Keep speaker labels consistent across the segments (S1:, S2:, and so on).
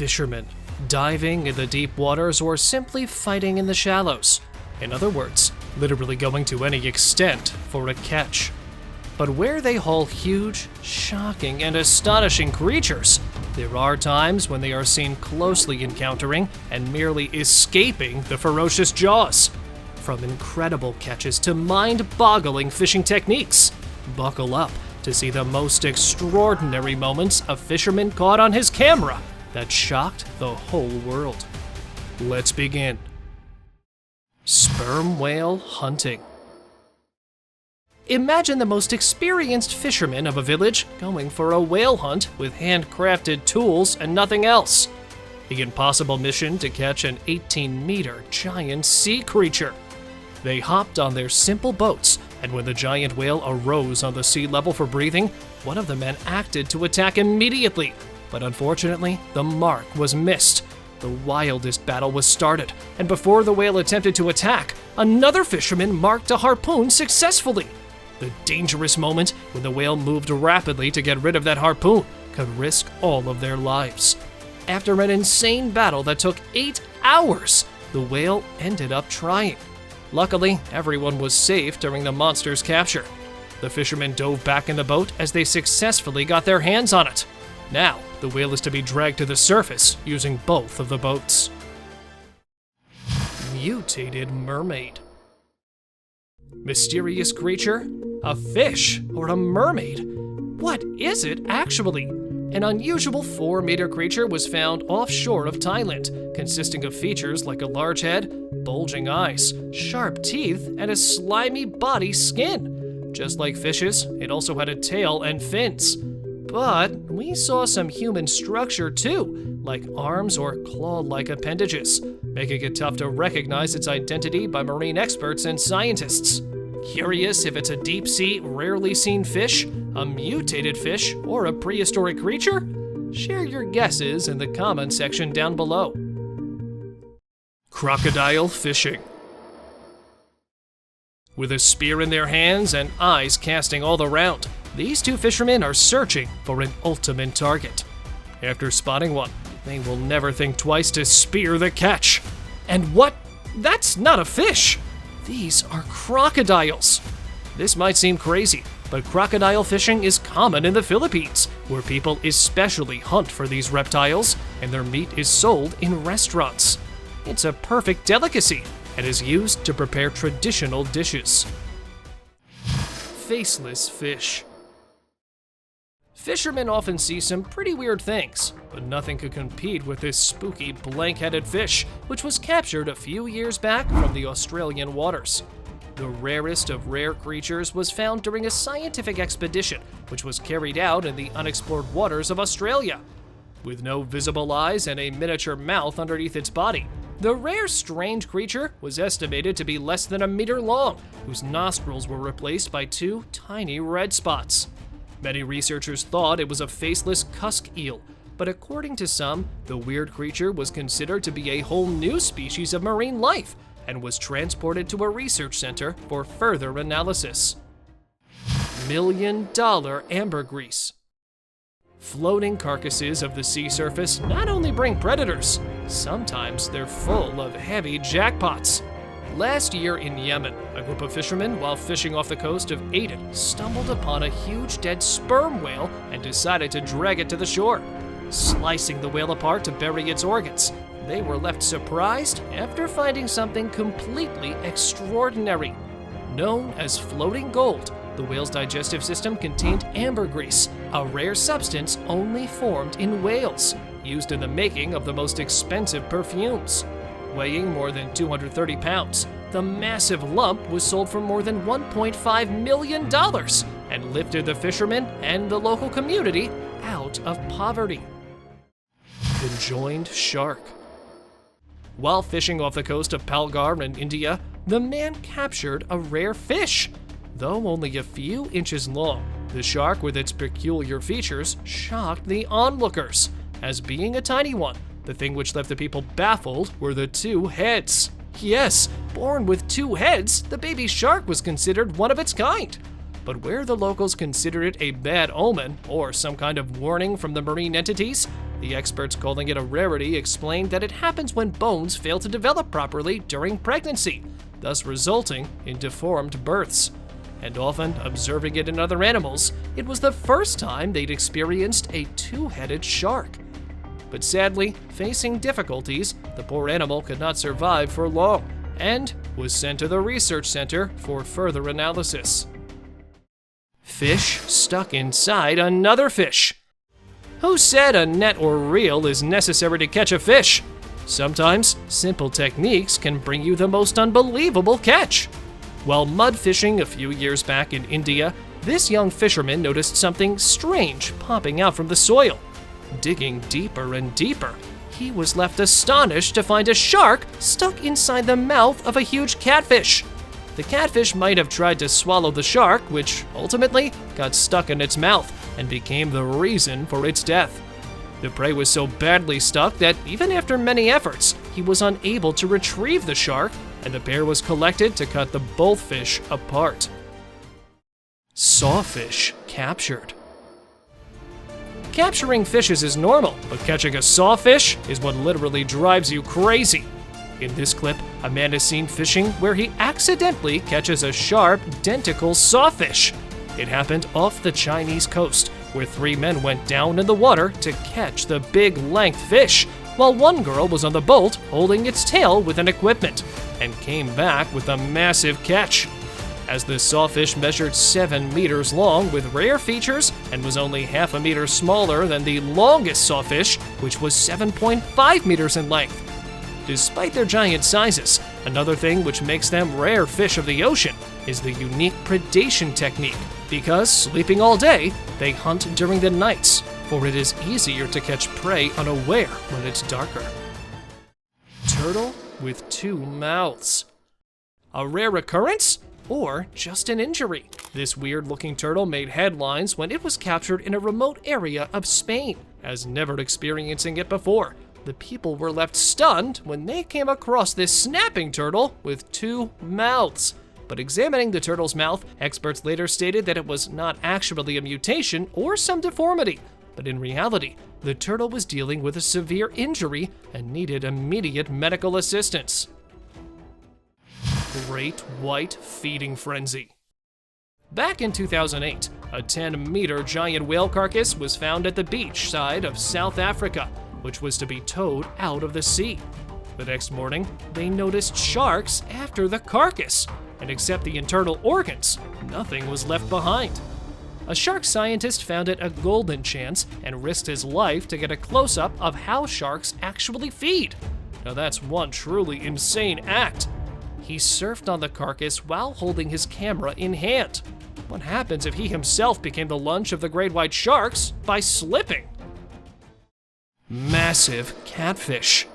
S1: Fishermen, diving in the deep waters or simply fighting in the shallows. In other words, literally going to any extent for a catch. But where they haul huge, shocking, and astonishing creatures, there are times when they are seen closely encountering and merely escaping the ferocious jaws. From incredible catches to mind-boggling fishing techniques, buckle up to see the most extraordinary moments a fisherman caught on his camera that shocked the whole world. Let's begin. Sperm whale hunting. Imagine the most experienced fisherman of a village going for a whale hunt with handcrafted tools and nothing else. The impossible mission to catch an 18-meter giant sea creature. They hopped on their simple boats, and when the giant whale arose on the sea level for breathing, one of the men acted to attack immediately. But unfortunately, the mark was missed. The wildest battle was started, and before the whale attempted to attack, another fisherman marked a harpoon successfully. The dangerous moment when the whale moved rapidly to get rid of that harpoon could risk all of their lives. After an insane battle that took 8 hours, the whale ended up trying. Luckily, everyone was safe during the monster's capture. The fishermen dove back in the boat as they successfully got their hands on it. Now, the whale is to be dragged to the surface using both of the boats. Mutated mermaid. Mysterious creature? A fish or a mermaid? What is it actually? An unusual 4-meter creature was found offshore of Thailand, consisting of features like a large head, bulging eyes, sharp teeth, and a slimy body skin. Just like fishes, it also had a tail and fins. But we saw some human structure too, like arms or claw-like appendages, making it tough to recognize its identity by marine experts and scientists. Curious if it's a deep-sea, rarely seen fish, a mutated fish, or a prehistoric creature? Share your guesses in the comment section down below. Crocodile fishing. With a spear in their hands and eyes casting all around, these two fishermen are searching for an ultimate target. After spotting one, they will never think twice to spear the catch. And what? That's not a fish! These are crocodiles. This might seem crazy, but crocodile fishing is common in the Philippines, where people especially hunt for these reptiles, and their meat is sold in restaurants. It's a perfect delicacy and is used to prepare traditional dishes. Faceless fish. Fishermen often see some pretty weird things, but nothing could compete with this spooky blank-headed fish, which was captured a few years back from the Australian waters. The rarest of rare creatures was found during a scientific expedition, which was carried out in the unexplored waters of Australia. With no visible eyes and a miniature mouth underneath its body, the rare strange creature was estimated to be less than a meter long, whose nostrils were replaced by 2 tiny red spots. Many researchers thought it was a faceless cusk eel, but according to some, the weird creature was considered to be a whole new species of marine life and was transported to a research center for further analysis. $1 million ambergris. Floating carcasses of the sea surface not only bring predators, sometimes they're full of heavy jackpots. Last year in Yemen, a group of fishermen, while fishing off the coast of Aden, stumbled upon a huge dead sperm whale and decided to drag it to the shore. Slicing the whale apart to bury its organs, they were left surprised after finding something completely extraordinary. Known as floating gold, the whale's digestive system contained ambergris, a rare substance only formed in whales, used in the making of the most expensive perfumes. Weighing more than 230 pounds, the massive lump was sold for more than $1.5 million and lifted the fishermen and the local community out of poverty. Conjoined shark. While fishing off the coast of Palgar in India, the man captured a rare fish. Though only a few inches long, the shark with its peculiar features shocked the onlookers. As being a tiny one, the thing which left the people baffled were the 2 heads. Yes, born with 2 heads, the baby shark was considered one of its kind. But where the locals considered it a bad omen or some kind of warning from the marine entities, The experts calling it a rarity explained that it happens when bones fail to develop properly during pregnancy, thus resulting in deformed births. And often observing it in other animals, it was the first time they'd experienced a two-headed shark. But sadly, facing difficulties, the poor animal could not survive for long and was sent to the research center for further analysis. Fish stuck inside another fish. Who said a net or reel is necessary to catch a fish? Sometimes simple techniques can bring you the most unbelievable catch. While mud fishing a few years back in India, this young fisherman noticed something strange popping out from the soil. Digging deeper and deeper, he was left astonished to find a shark stuck inside the mouth of a huge catfish. The catfish might have tried to swallow the shark, which ultimately got stuck in its mouth and became the reason for its death. The prey was so badly stuck that even after many efforts, he was unable to retrieve the shark, and the pair was collected to cut the both fish apart. Sawfish captured. Capturing fishes is normal, but catching a sawfish is what literally drives you crazy. In this clip, a man is seen fishing where he accidentally catches a sharp, dentical sawfish. It happened off the Chinese coast, where 3 men went down in the water to catch the big-length fish, while one girl was on the boat holding its tail with an equipment, and came back with a massive catch. As the sawfish measured 7 meters long with rare features and was only half a meter smaller than the longest sawfish, which was 7.5 meters in length. Despite their giant sizes, another thing which makes them rare fish of the ocean is the unique predation technique. Because sleeping all day, they hunt during the nights, for it is easier to catch prey unaware when it's darker. Turtle with 2 mouths. A rare occurrence? Or just an injury? This weird-looking turtle made headlines when it was captured in a remote area of Spain. As never experiencing it before, the people were left stunned when they came across this snapping turtle with 2 mouths. But examining the turtle's mouth, experts later stated that it was not actually a mutation or some deformity, but in reality, the turtle was dealing with a severe injury and needed immediate medical assistance. Great white feeding frenzy. Back in 2008, a 10-meter giant whale carcass was found at the beach side of South Africa, which was to be towed out of the sea. The next morning, they noticed sharks after the carcass, and except the internal organs, nothing was left behind. A shark scientist found it a golden chance and risked his life to get a close-up of how sharks actually feed. Now that's one truly insane act. He surfed on the carcass while holding his camera in hand. What happens if he himself became the lunch of the great white sharks by slipping? Massive catfish.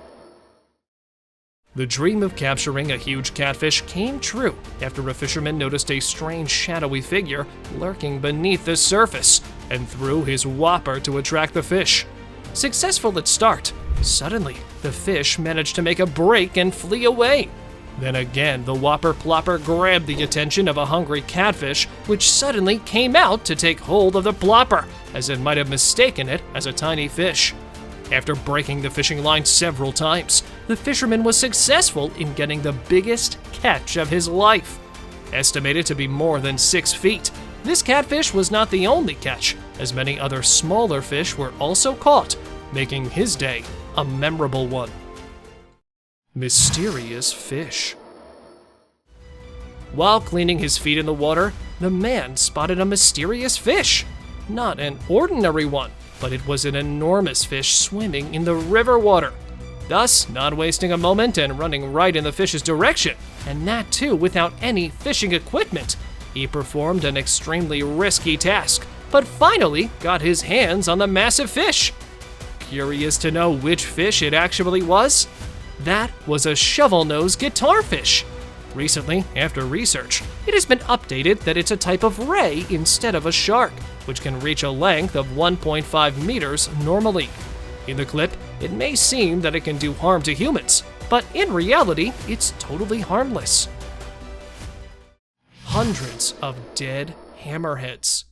S1: The dream of capturing a huge catfish came true after a fisherman noticed a strange shadowy figure lurking beneath the surface and threw his whopper to attract the fish. Successful at start, suddenly the fish managed to make a break and flee away. Then again, the whopper plopper grabbed the attention of a hungry catfish, which suddenly came out to take hold of the plopper, as it might have mistaken it as a tiny fish. After breaking the fishing line several times, the fisherman was successful in getting the biggest catch of his life. Estimated to be more than 6 feet, this catfish was not the only catch, as many other smaller fish were also caught, making his day a memorable one. Mysterious fish. While cleaning his feet in the water, the man spotted a mysterious fish. Not an ordinary one, but it was an enormous fish swimming in the river water. Thus, not wasting a moment and running right in the fish's direction, and that too without any fishing equipment, he performed an extremely risky task, but finally got his hands on the massive fish. Curious to know which fish it actually was? That was a shovel-nosed guitarfish. Recently, after research, it has been updated that it's a type of ray instead of a shark, which can reach a length of 1.5 meters normally. In the clip, it may seem that it can do harm to humans, but in reality, it's totally harmless. Hundreds of dead hammerheads.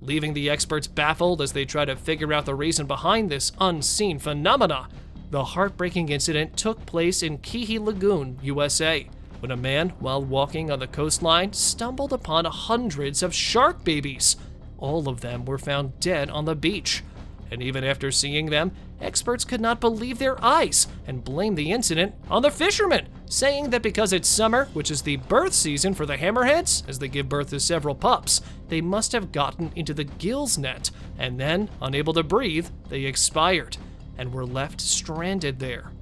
S1: leaving the experts baffled as they try to figure out the reason behind this unseen phenomena. The heartbreaking incident took place in Keehee Lagoon, USA, when a man, while walking on the coastline, stumbled upon hundreds of shark babies. All of them were found dead on the beach. And even after seeing them, experts could not believe their eyes and blamed the incident on the fishermen, saying that because it's summer, which is the birth season for the hammerheads, as they give birth to several pups, they must have gotten into the gills net, and then, unable to breathe, they expired and were left stranded there.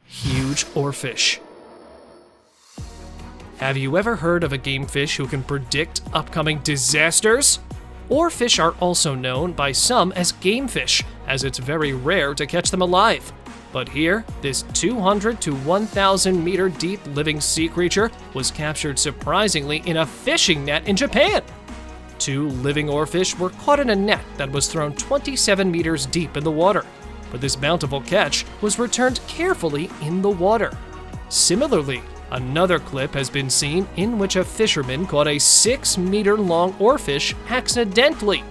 S1: Huge oarfish. Have you ever heard of a game fish who can predict upcoming disasters? Oarfish are also known by some as game fish, as it's very rare to catch them alive. But here, this 200 to 1,000 meter deep living sea creature was captured surprisingly in a fishing net in Japan. 2 living oarfish were caught in a net that was thrown 27 meters deep in the water, but this bountiful catch was returned carefully in the water. Similarly, another clip has been seen in which a fisherman caught a 6-meter-long oarfish accidentally.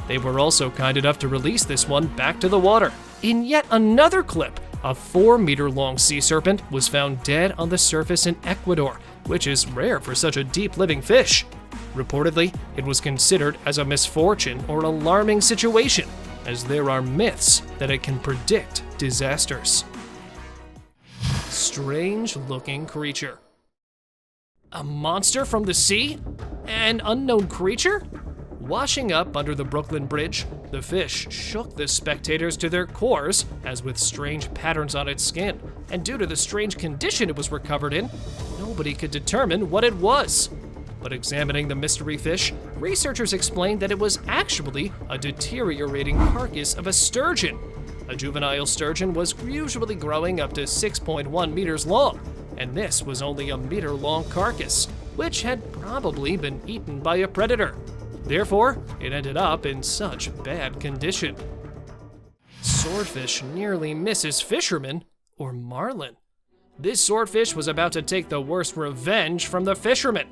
S1: They were also kind enough to release this one back to the water. In yet another clip, a 4-meter-long sea serpent was found dead on the surface in Ecuador, which is rare for such a deep-living fish. Reportedly, it was considered as a misfortune or alarming situation, as there are myths that it can predict disasters. Strange-looking creature. A monster from the sea? An unknown creature? Washing up under the Brooklyn Bridge, the fish shook the spectators to their cores, as with strange patterns on its skin, and due to the strange condition it was recovered in, nobody could determine what it was. But examining the mystery fish, researchers explained that it was actually a deteriorating carcass of a sturgeon. A juvenile sturgeon was usually growing up to 6.1 meters long, and this was only a meter-long carcass, which had probably been eaten by a predator. Therefore, it ended up in such bad condition. Swordfish nearly misses fisherman, or marlin. This swordfish was about to take the worst revenge from the fisherman.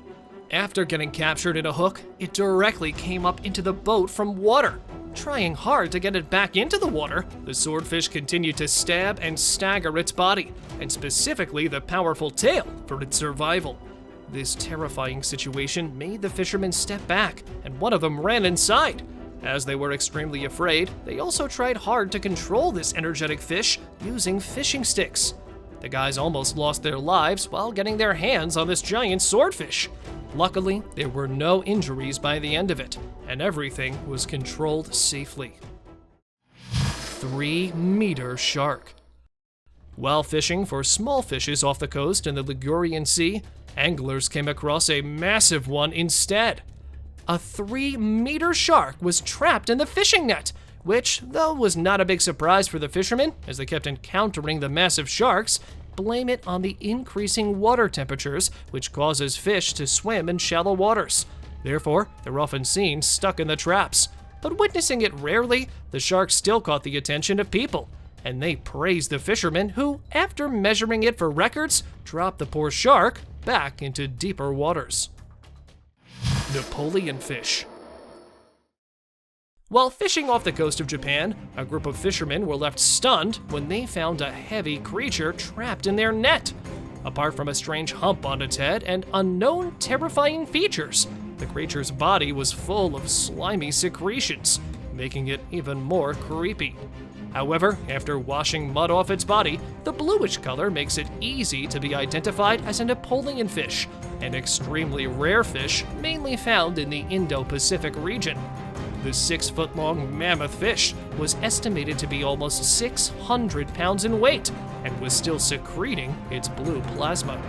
S1: After getting captured in a hook, it directly came up into the boat from water. Trying hard to get it back into the water, the swordfish continued to stab and stagger its body, and specifically the powerful tail, for its survival. This terrifying situation made the fishermen step back, and one of them ran inside. As they were extremely afraid, they also tried hard to control this energetic fish using fishing sticks. The guys almost lost their lives while getting their hands on this giant swordfish. Luckily, there were no injuries by the end of it, and everything was controlled safely. 3-meter shark. While fishing for small fishes off the coast in the Ligurian Sea, anglers came across a massive one instead. A 3-meter shark was trapped in the fishing net, which, though was not a big surprise for the fishermen, as they kept encountering the massive sharks, blame it on the increasing water temperatures, which causes fish to swim in shallow waters. Therefore, they're often seen stuck in the traps. But witnessing it rarely, the shark still caught the attention of people, and they praised the fishermen who, after measuring it for records, dropped the poor shark back into deeper waters. Napoleon fish. While fishing off the coast of Japan, a group of fishermen were left stunned when they found a heavy creature trapped in their net. Apart from a strange hump on its head and unknown terrifying features, the creature's body was full of slimy secretions, making it even more creepy. However, after washing mud off its body, the bluish color makes it easy to be identified as a Napoleon fish, an extremely rare fish mainly found in the Indo-Pacific region. The 6-foot-long mammoth fish was estimated to be almost 600 pounds in weight and was still secreting its blue plasma.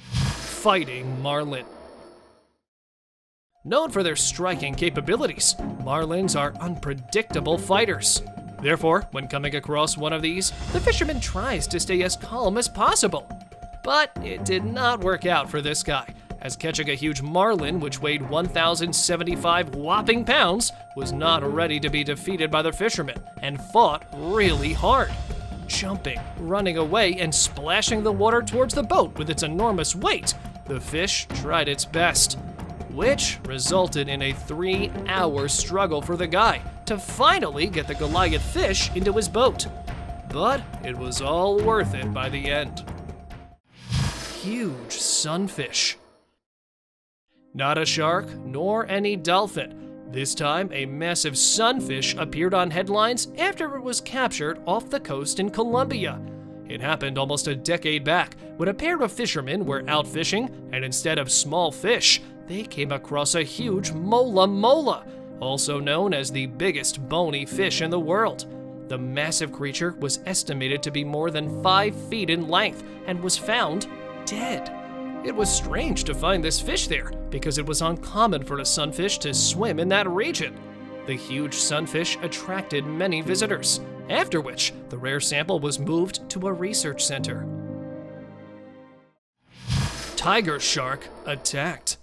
S1: Fighting marlin. Known for their striking capabilities, marlins are unpredictable fighters. Therefore, when coming across one of these, the fisherman tries to stay as calm as possible. But it did not work out for this guy, as catching a huge marlin, which weighed 1,075 whopping pounds, was not ready to be defeated by the fisherman and fought really hard. Jumping, running away, and splashing the water towards the boat with its enormous weight, the fish tried its best. which resulted in a 3-hour struggle for the guy to finally get the Goliath fish into his boat. But it was all worth it by the end. Huge sunfish. Not a shark, nor any dolphin. This time, a massive sunfish appeared on headlines after it was captured off the coast in Colombia. It happened almost a decade back when a pair of fishermen were out fishing, and instead of small fish, they came across a huge mola, also known as the biggest bony fish in the world. The massive creature was estimated to be more than 5 feet in length and was found dead. It was strange to find this fish there because it was uncommon for a sunfish to swim in that region. The huge sunfish attracted many visitors, after which the rare sample was moved to a research center. Tiger shark attacked.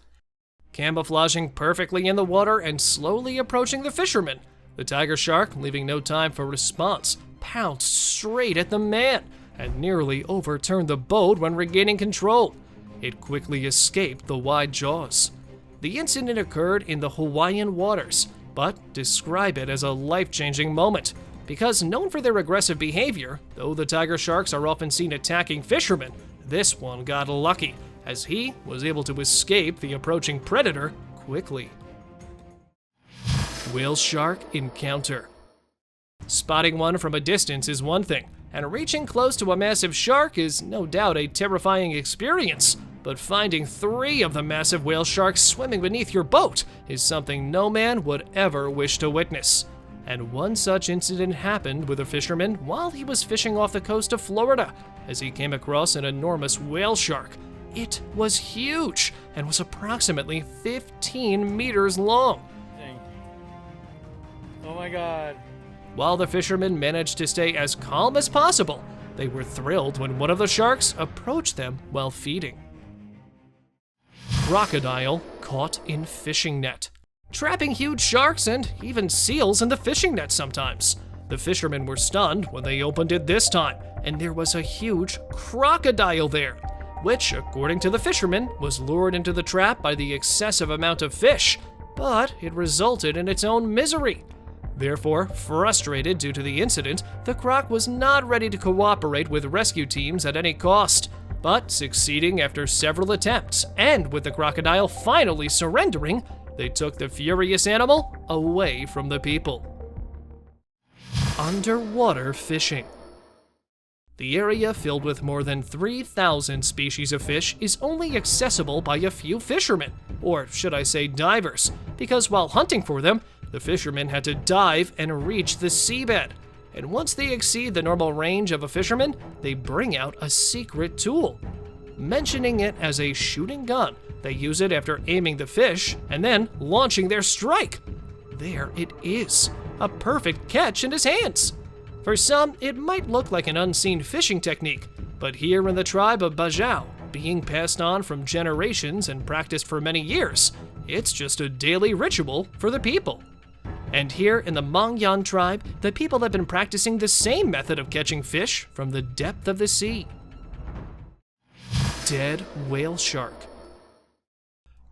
S1: Camouflaging perfectly in the water and slowly approaching the fisherman, the tiger shark, leaving no time for response, pounced straight at the man and nearly overturned the boat when regaining control. It quickly escaped the wide jaws. The incident occurred in the Hawaiian waters, but describe it as a life-changing moment, because known for their aggressive behavior, though the tiger sharks are often seen attacking fishermen, this one got lucky, as he was able to escape the approaching predator quickly. Whale shark encounter. Spotting one from a distance is one thing, and reaching close to a massive shark is no doubt a terrifying experience. But finding 3 of the massive whale sharks swimming beneath your boat is something no man would ever wish to witness. And one such incident happened with a fisherman while he was fishing off the coast of Florida, as he came across an enormous whale shark. It was huge and was approximately 15 meters long.
S2: Dang. Oh my God.
S1: While the fishermen managed to stay as calm as possible, they were thrilled when one of the sharks approached them while feeding. Crocodile caught in fishing net. Trapping huge sharks and even seals in the fishing net sometimes. The fishermen were stunned when they opened it this time, and there was a huge crocodile there, which, according to the fishermen, was lured into the trap by the excessive amount of fish, but it resulted in its own misery. Therefore, frustrated due to the incident, the croc was not ready to cooperate with rescue teams at any cost, but succeeding after several attempts, and with the crocodile finally surrendering, they took the furious animal away from the people. Underwater fishing. The area filled with more than 3,000 species of fish is only accessible by a few fishermen, or should I say divers, because while hunting for them, the fishermen had to dive and reach the seabed. And once they exceed the normal range of a fisherman, they bring out a secret tool. Mentioning it as a shooting gun, they use it after aiming the fish and then launching their strike. There it is, a perfect catch in his hands. For some, it might look like an unseen fishing technique, but here in the tribe of Bajau, being passed on from generations and practiced for many years, it's just a daily ritual for the people. And here in the Mangyan tribe, the people have been practicing the same method of catching fish from the depth of the sea. Dead whale shark.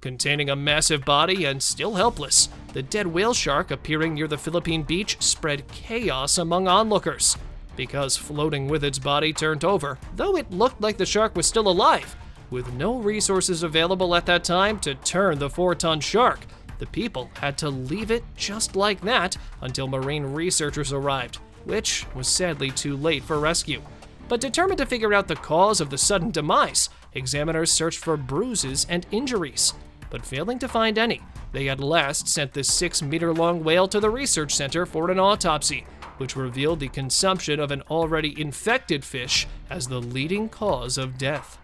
S1: Containing a massive body and still helpless, the dead whale shark appearing near the Philippine beach spread chaos among onlookers, because floating with its body turned over, though it looked like the shark was still alive, with no resources available at that time to turn the 4-ton shark. The people had to leave it just like that until marine researchers arrived, which was sadly too late for rescue. But determined to figure out the cause of the sudden demise, examiners searched for bruises and injuries. But failing to find any, they at last sent the 6-meter-long whale to the research center for an autopsy, which revealed the consumption of an already infected fish as the leading cause of death.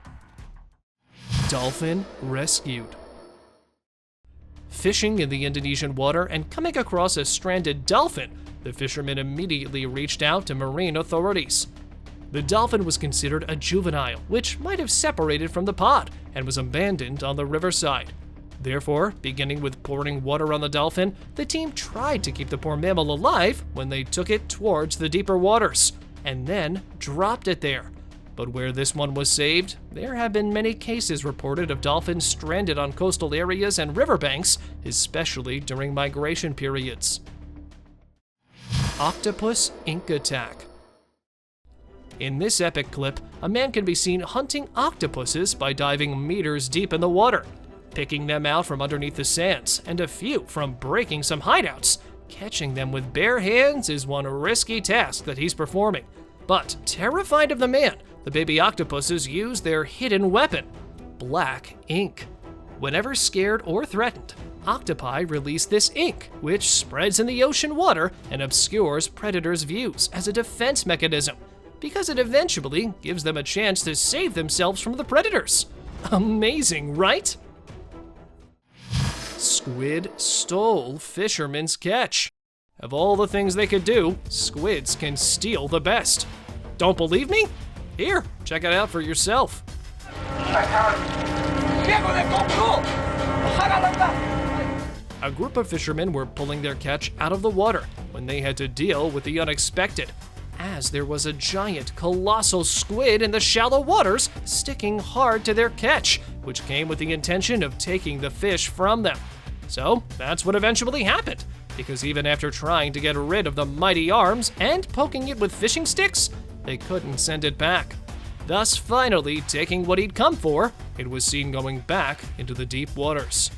S1: Dolphin rescued. Fishing in the Indonesian water and coming across a stranded dolphin, the fishermen immediately reached out to marine authorities. The dolphin was considered a juvenile, which might have separated from the pod and was abandoned on the riverside. Therefore, beginning with pouring water on the dolphin, the team tried to keep the poor mammal alive when they took it towards the deeper waters, and then dropped it there. But where this one was saved, there have been many cases reported of dolphins stranded on coastal areas and riverbanks, especially during migration periods. Octopus ink attack. In this epic clip, a man can be seen hunting octopuses by diving meters deep in the water, picking them out from underneath the sands, and a few from breaking some hideouts. Catching them with bare hands is one risky task that he's performing. But terrified of the man, the baby octopuses use their hidden weapon, black ink. Whenever scared or threatened, octopi release this ink, which spreads in the ocean water and obscures predators' views as a defense mechanism, because it eventually gives them a chance to save themselves from the predators. Amazing, right? Squid stole fisherman's catch. Of all the things they could do, squids can steal the best. Don't believe me? Here, check it out for yourself. A group of fishermen were pulling their catch out of the water when they had to deal with the unexpected, as there was a giant, colossal squid in the shallow waters sticking hard to their catch, which came with the intention of taking the fish from them. So that's what eventually happened, because even after trying to get rid of the mighty arms and poking it with fishing sticks, they couldn't send it back. Thus finally taking what he'd come for, it was seen going back into the deep waters.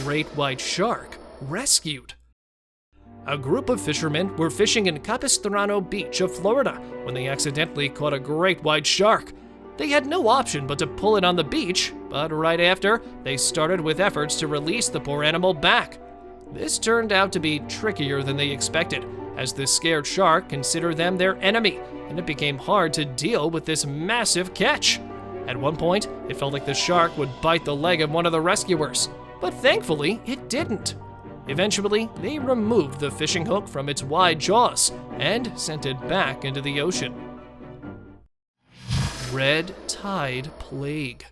S1: Great white shark rescued. A group of fishermen were fishing in Capistrano Beach of Florida when they accidentally caught a great white shark. They had no option but to pull it on the beach, but right after, they started with efforts to release the poor animal back. This turned out to be trickier than they expected, as the scared shark considered them their enemy, and it became hard to deal with this massive catch. At one point, it felt like the shark would bite the leg of one of the rescuers, but thankfully, it didn't. Eventually, they removed the fishing hook from its wide jaws and sent it back into the ocean. Red tide plague.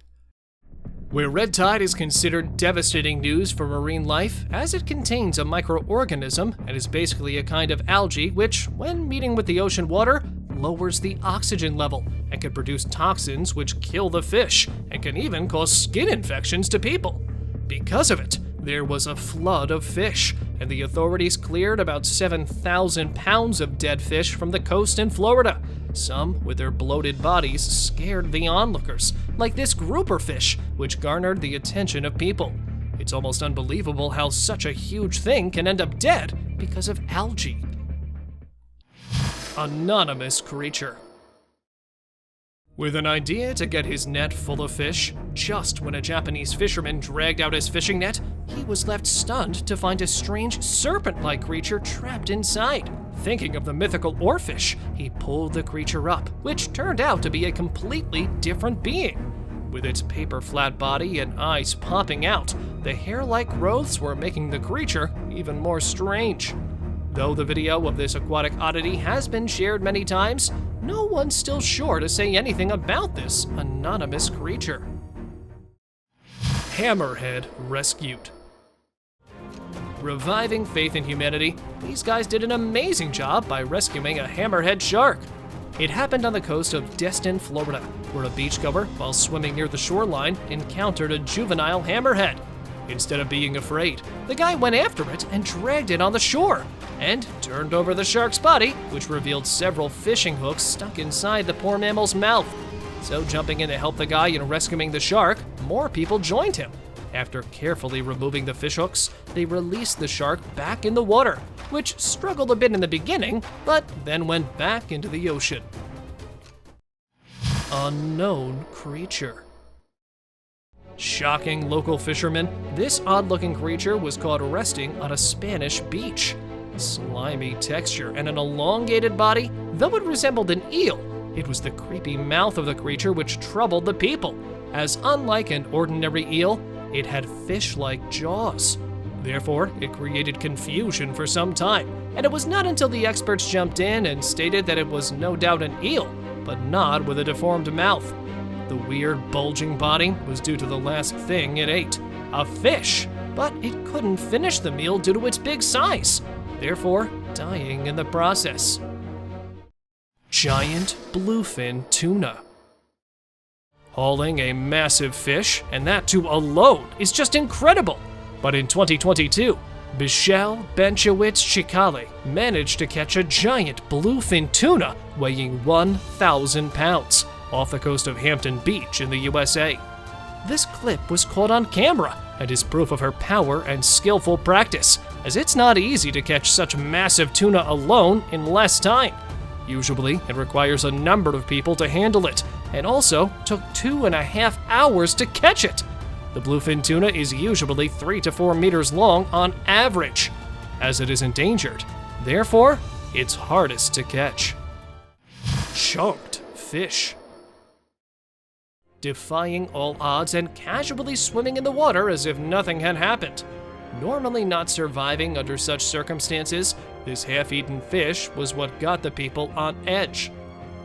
S1: Where red tide is considered devastating news for marine life, as it contains a microorganism and is basically a kind of algae which, when meeting with the ocean water, lowers the oxygen level and can produce toxins which kill the fish and can even cause skin infections to people. Because of it, there was a flood of fish, and the authorities cleared about 7,000 pounds of dead fish from the coast in Florida. Some, with their bloated bodies, scared the onlookers, like this grouper fish, which garnered the attention of people. It's almost unbelievable how such a huge thing can end up dead because of algae. Anonymous creature. With an idea to get his net full of fish, just when a Japanese fisherman dragged out his fishing net, he was left stunned to find a strange serpent-like creature trapped inside. Thinking of the mythical OARFISH, he pulled the creature up, which turned out to be a completely different being. With its paper-flat body and eyes popping out, the hair-like growths were making the creature even more strange. Though the video of this aquatic oddity has been shared many times, no one's still sure to say anything about this anonymous creature. Hammerhead rescued. Reviving faith in humanity, these guys did an amazing job by rescuing a hammerhead shark. It happened on the coast of Destin, Florida, where a beachgoer, while swimming near the shoreline, encountered a juvenile hammerhead. Instead of being afraid, the guy went after it and dragged it on the shore, and turned over the shark's body, which revealed several fishing hooks stuck inside the poor mammal's mouth. So jumping in to help the guy in rescuing the shark, more people joined him. After carefully removing the fishhooks, they released the shark back in the water, which struggled a bit in the beginning, but then went back into the ocean. Unknown creature. Shocking local fishermen, this odd-looking creature was caught resting on a Spanish beach. Slimy texture and an elongated body, though it resembled an eel, it was the creepy mouth of the creature which troubled the people, as unlike an ordinary eel, it had fish-like jaws. Therefore, it created confusion for some time, and it was not until the experts jumped in and stated that it was no doubt an eel, but not with a deformed mouth. The weird bulging body was due to the last thing it ate, a fish, but it couldn't finish the meal due to its big size, therefore dying in the process. giant bluefin tuna. Hauling a massive fish, and that too alone, is just incredible. But in 2022, Michelle Benchowitz-Chikale managed to catch a giant bluefin tuna weighing 1,000 pounds off the coast of Hampton Beach in the USA. This clip was caught on camera and is proof of her power and skillful practice, as it's not easy to catch such massive tuna alone in less time. Usually, it requires a number of people to handle it, and also took 2.5 hours to catch it. The bluefin tuna is usually 3 to 4 meters long on average, as it is endangered. Therefore, it's hardest to catch. Chunked fish. Defying all odds and casually swimming in the water as if nothing had happened. Normally not surviving under such circumstances, this half-eaten fish was what got the people on edge.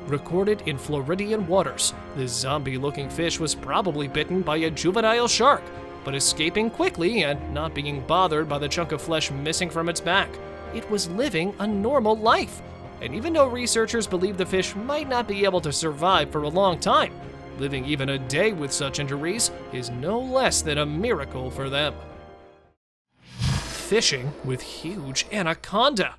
S1: Recorded in Floridian waters, this zombie-looking fish was probably bitten by a juvenile shark, but escaping quickly and not being bothered by the chunk of flesh missing from its back. It was living a normal life, and even though researchers believe the fish might not be able to survive for a long time, living even a day with such injuries is no less than a miracle for them. Fishing with huge anaconda.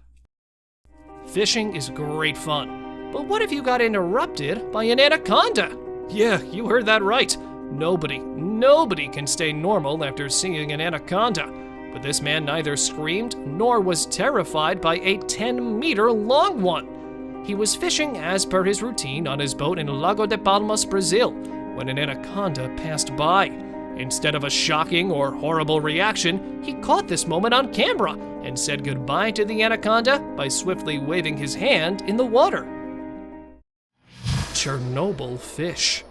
S1: Fishing is great fun, but what if you got interrupted by an anaconda? Yeah, you heard that right. Nobody can stay normal after seeing an anaconda. But this man neither screamed nor was terrified by a 10-meter long one. He was fishing as per his routine on his boat in Lago de Palmas, Brazil, when an anaconda passed by. Instead of a shocking or horrible reaction, he caught this moment on camera and said goodbye to the anaconda by swiftly waving his hand in the water. Chernobyl fish.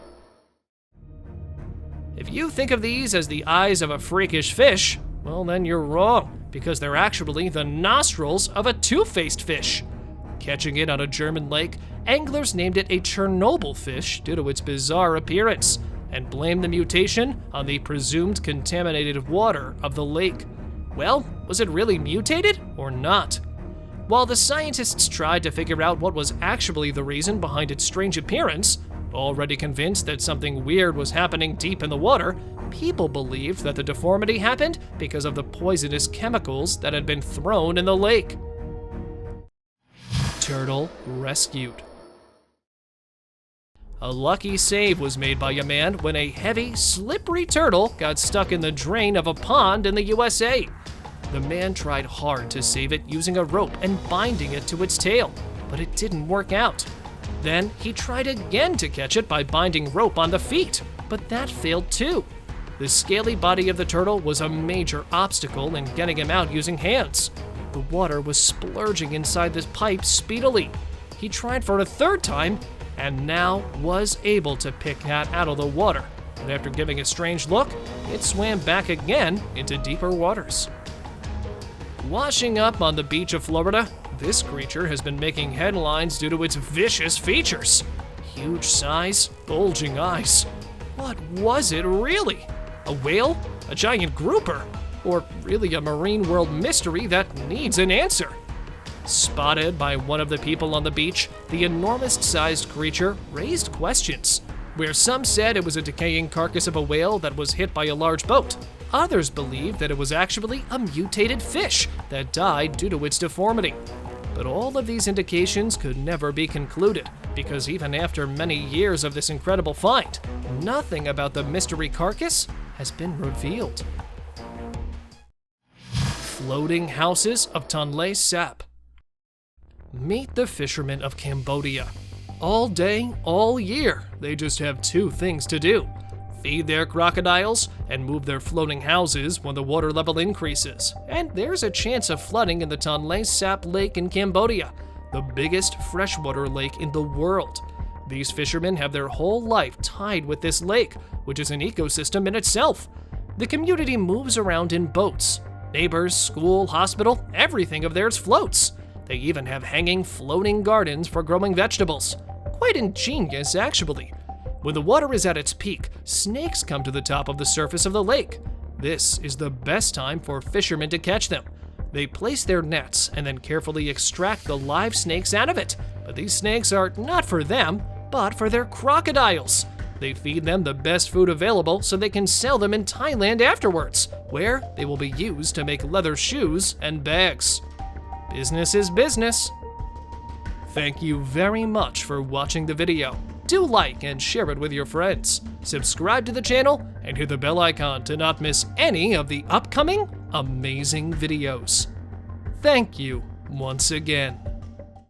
S1: If you think of these as the eyes of a freakish fish, well then you're wrong, because they're actually the nostrils of a two-faced fish. Catching it on a German lake, anglers named it a Chernobyl fish due to its bizarre appearance, and blamed the mutation on the presumed contaminated water of the lake. Well, was it really mutated or not? While the scientists tried to figure out what was actually the reason behind its strange appearance, already convinced that something weird was happening deep in the water, people believed that the deformity happened because of the poisonous chemicals that had been thrown in the lake. Turtle rescued. A lucky save was made by a man when a heavy, slippery turtle got stuck in the drain of a pond in the USA. The man tried hard to save it using a rope and binding it to its tail, but it didn't work out. Then he tried again to catch it by binding rope on the feet, but that failed too. The scaly body of the turtle was a major obstacle in getting him out using hands. The water was splurging inside the pipe speedily. He tried for a third time, and now was able to pick that out of the water. But after giving a strange look, it swam back again into deeper waters. Washing up on the beach of Florida, this creature has been making headlines due to its vicious features. Huge size, bulging eyes. What was it really? A whale? A giant grouper? Or really a marine world mystery that needs an answer? Spotted by one of the people on the beach, the enormous-sized creature raised questions, where some said it was a decaying carcass of a whale that was hit by a large boat. Others believed that it was actually a mutated fish that died due to its deformity. But all of these indications could never be concluded, because even after many years of this incredible find, nothing about the mystery carcass has been revealed. Floating houses of Tonle Sap. Meet the fishermen of Cambodia. All day, all year, they just have two things to do: feed their crocodiles and move their floating houses when the water level increases. And there's a chance of flooding in the Tonle Sap Lake in Cambodia, the biggest freshwater lake in the world. These fishermen have their whole life tied with this lake, which is an ecosystem in itself. The community moves around in boats. Neighbors, school, hospital, everything of theirs floats. They even have hanging, floating gardens for growing vegetables. Quite ingenious, actually. When the water is at its peak, snakes come to the top of the surface of the lake. This is the best time for fishermen to catch them. They place their nets and then carefully extract the live snakes out of it, but But these snakes are not for them, but for their crocodiles. They feed them the best food available so they can sell them in Thailand afterwards, where they will be used to make leather shoes and bags. Business is business. Thank you very much for watching the video. Do like and share it with your friends. Subscribe to the channel and hit the bell icon to not miss any of the upcoming amazing videos. Thank you once again.